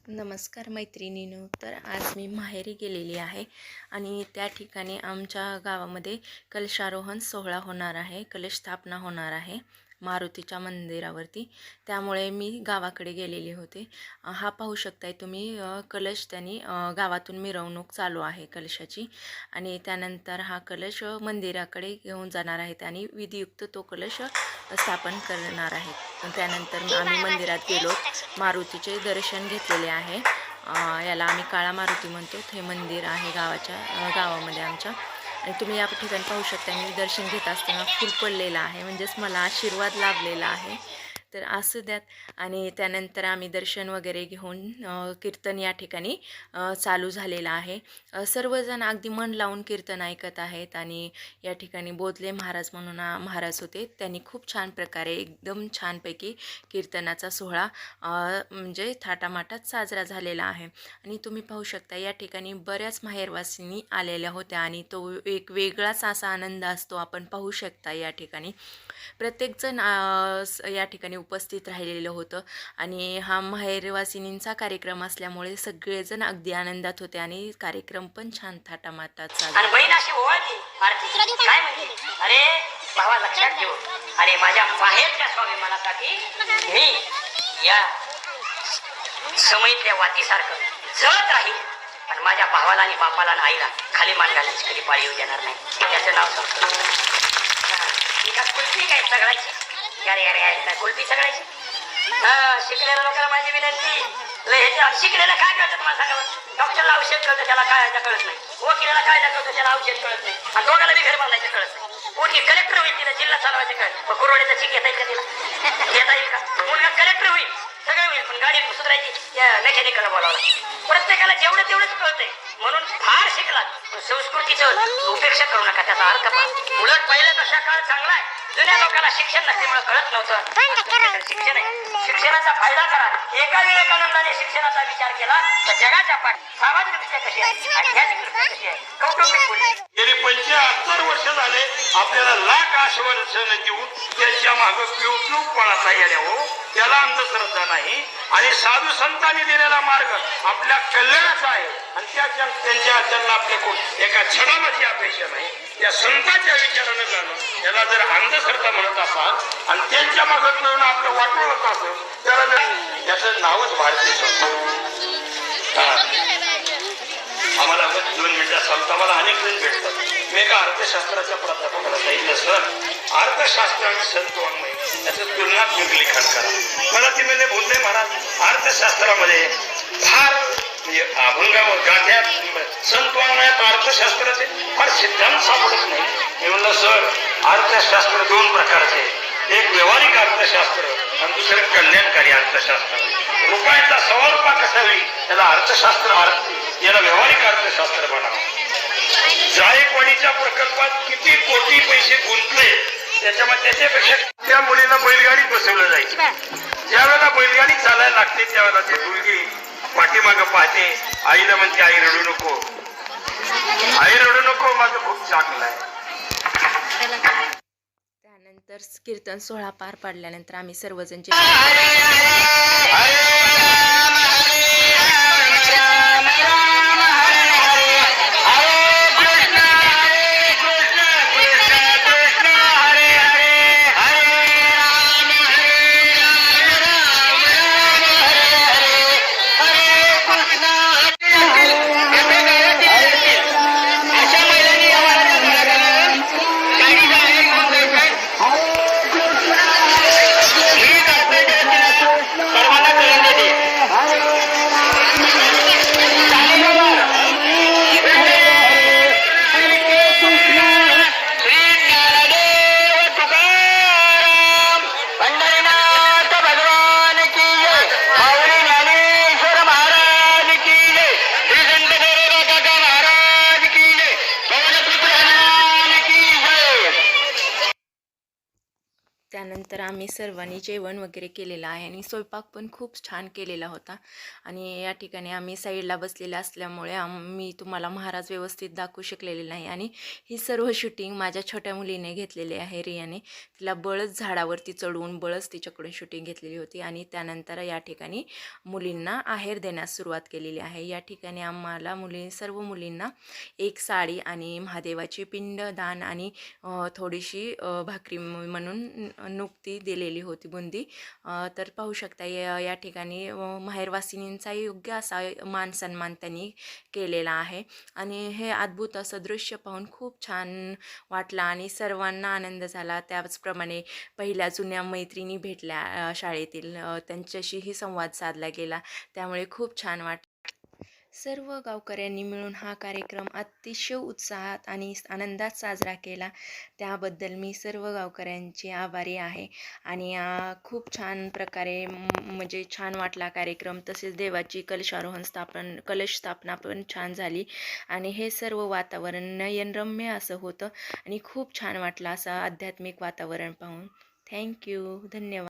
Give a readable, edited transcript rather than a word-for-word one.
नमस्कार मैत्रिणींनो. तर आज मी माहेरी गेलेली आहे आणि त्या ठिकाणी आमच्या गावामध्ये कलशारोहण सोहळा होणार आहे, कलश स्थापना होणार आहे मारुतीच्या मंदिरावरती. त्यामुळे मी गावाकडे गेलेले होते. हा पाहू शकताय तुम्ही कलश त्यांनी गावातून मिरवणूक चालू आहे कलशाची आणि त्यानंतर हा कलश मंदिराकडे घेऊन जाणार आहेत आणि विधियुक्त तो कलश स्थापन करणार आहेत. त्यानंतर आम्ही मंदिरात गेलो, मारुतीचे दर्शन घेतलेले आहे. याला आम्ही काळा मारुती म्हणतो. हे मंदिर आहे गावामध्ये आमच्या. आणि तुम्ही या ठिकाणी पाहू शकता, मी दर्शन घेत असताना फुल पडलेलं आहे, म्हणजेच मला आशीर्वाद लाभलेला आहे. तर असू द्यात. आणि त्यानंतर आम्ही दर्शन वगैरे घेऊन कीर्तन या ठिकाणी चालू झालेलं आहे. सर्वजण अगदी मन लावून कीर्तन ऐकत आहेत. आणि या ठिकाणी बोधले महाराज म्हणून महाराज होते, त्यांनी खूप छान प्रकारे एकदम छानपैकी कीर्तनाचा सोहळा म्हणजे थाटामाटात साजरा झालेला आहे. आणि तुम्ही पाहू शकता या ठिकाणी बऱ्याच माहेरवासिनी आलेल्या होत्या आणि तो एक वेगळाच असा आनंद असतो. आपण पाहू शकता या ठिकाणी प्रत्येकजण या ठिकाणी उपस्थित राहिलेलं होतं. आणि हा माहेरवासिनींचा कार्यक्रम असल्यामुळे सगळेजण अगदी आनंदात होते आणि कार्यक्रम पण छान थाटामाटात चालला. अरे भावा लक्षात ठेव, अरे माझ्या माहेरच्या स्वाभिमानासाठी मी या समयीतल्या वातीसारखं जळत राहील, पण माझ्या भावाला आणि बापाला आणि आईला खाली मान घालायची कधी पाळी येऊ देणार नाही. त्याचं नाव सांगतो. एका कुल्फी काय सगळ्याची, यारे यारे यारे कुल्फी सगळ्याची. शिकलेल्या लोकांना माझी विनंती, शिकलेला काय कळतं मला सांगा. डॉक्टरला औषध कळतं, त्याला काय कळत नाही. वकिलाला काय कळतं, त्याला औषध कळत नाही. आणि दोघांना बी घर बांधायचं कळत नाही. पोरगी कलेक्टर होईल, तिला जिल्हा चालवायचं कळत. मग कुरवड्याचा चीक घेता येईल का तिला? घेता येईल का? मुलगा कलेक्टर होईल, सगळं होईल, पण गाडी सुधारायची मेकॅनिकला बोलावं. प्रत्येकाला जेवढं तेवढंच कळतंय, म्हणून फार शिकलात संस्कृतीचं उपेक्षा करू नका. त्याचा अर्थ पहा. उलट पहिल्यापेक्षा काळ चांगला आहे. जुन्या लोकांना शिक्षण नसल्यामुळे कळत नव्हतं. शिक्षण आहे, शिक्षणाचा फायदा करा. एका विवेकानंदाने शिक्षणाचा विचार केला तर जगाच्या पाठ सामाजिकदृष्ट्या कशी आहे, आध्यात्मिकदृष्ट्या कशी आहे, कौटुंबिक बोलली. गेली 75 वर्ष झाले आपल्याला लाख आश्वासन देऊन त्यांच्या मागे पिऊपणाचा येण्या हो, त्याला अंधश्रद्धा नाही. आणि साधू संतांनी दिलेला मार्ग आपल्या कल्याणाचा आहे आणि त्यांच्या त्यांना आपल्याकडून एका छडाची अपेक्षा नाही. त्या संतांच्या विचारानं जाणं, त्याला जर अंधश्रद्धा म्हणत असाल आणि त्यांच्या मागे मिळून आपलं वाटलं होत असेल, त्याला त्याचं नावच भारतीय संत. आम्हाला 2 मिनिटं सांगता मला अनेक जण भेटतात. मी एका अर्थशास्त्राच्या प्राध्यापकाला सांगितलं, सर अर्थशास्त्र आणि संतवाङ्मय त्याचं तुलनात्मक लिखाण करा. मला ती म्हणजे बोलले महाराज, अर्थशास्त्रामध्ये फार अभंगावर गाठ्यात संतवाङ्मयात अर्थशास्त्राचे फार सिद्धांत सापडत नाही. मी म्हणलं, सर अर्थशास्त्र 2 प्रकारचे, एक व्यावहारिक अर्थशास्त्र आणि दुसरं कल्याणकारी अर्थशास्त्र. रुपयाचा 100 रुपया कसा होईल त्याला अर्थशास्त्र, याला व्यावहारिक अर्थशास्त्र बनावं. जायकवाडीच्या प्रकल्पात किती कोटी पैसे गुंतले, त्याच्यामध्ये त्याच्यापेक्षा त्या मुलीला बैलगाडीत बसवलं जायचं. ज्यावेळेला बैलगाडी चालायला लागते त्यावेळेला ते मुलगी पाठीमागं पाहते, आईला म्हणते, आई रडू नको, आई रडू नको, माझं खूप चांगलं आहे. त्यानंतर कीर्तन सोहळा पार पाडल्यानंतर आम्ही सर्वजण त्यानंतर आम्ही सर्वांनी जेवण वगैरे केलेलं आहे आणि स्वयंपाक पण खूप छान केलेला होता. आणि या ठिकाणी आम्ही साईडला बसलेला असल्यामुळे मी तुम्हाला महाराज व्यवस्थित दाखवू शकलेले नाही. आणि ही सर्व शूटिंग माझ्या छोट्या मुलीने घेतलेली आहे, रियाने. तिला बळच झाडावरती चढवून बळच तिच्याकडून शूटिंग घेतलेली होती. आणि त्यानंतर या ठिकाणी मुलींना आहेर देण्यास सुरुवात केलेली आहे. या ठिकाणी आम्हाला सर्व मुलींना एक साडी आणि महादेवाची पिंडदान आणि थोडीशी भाकरी म्हणून नुकती दिलेली होती बुंदी. तर पाहू शकता या ठिकाणी माहेरवासिनींचा योग्य असा मान सन्मान त्यांनी केलेला आहे. आणि हे अद्भुत असं दृश्य पाहून खूप छान वाटलं आणि सर्वांना आनंद झाला. त्याचप्रमाणे पहिल्या जुन्या मैत्रिणी भेटल्या शाळेतील, त्यांच्याशीही संवाद साधला गेला. त्यामुळे खूप छान वाटलं. सर्व गावकऱ्यांनी मिळून हा कार्यक्रम अतिशय उत्साहात आणि आनंदात साजरा केला. त्याबद्दल मी सर्व गावकऱ्यांचे आभारी आहे. आणि खूप छान प्रकारे म्हणजे छान वाटला कार्यक्रम. तसेच देवाची कलश स्थापना पण छान झाली. आणि हे सर्व वातावरण नयनरम्य असं होतं आणि खूप छान वाटलं असं आध्यात्मिक वातावरण पाहून. थँक्यू. धन्यवाद.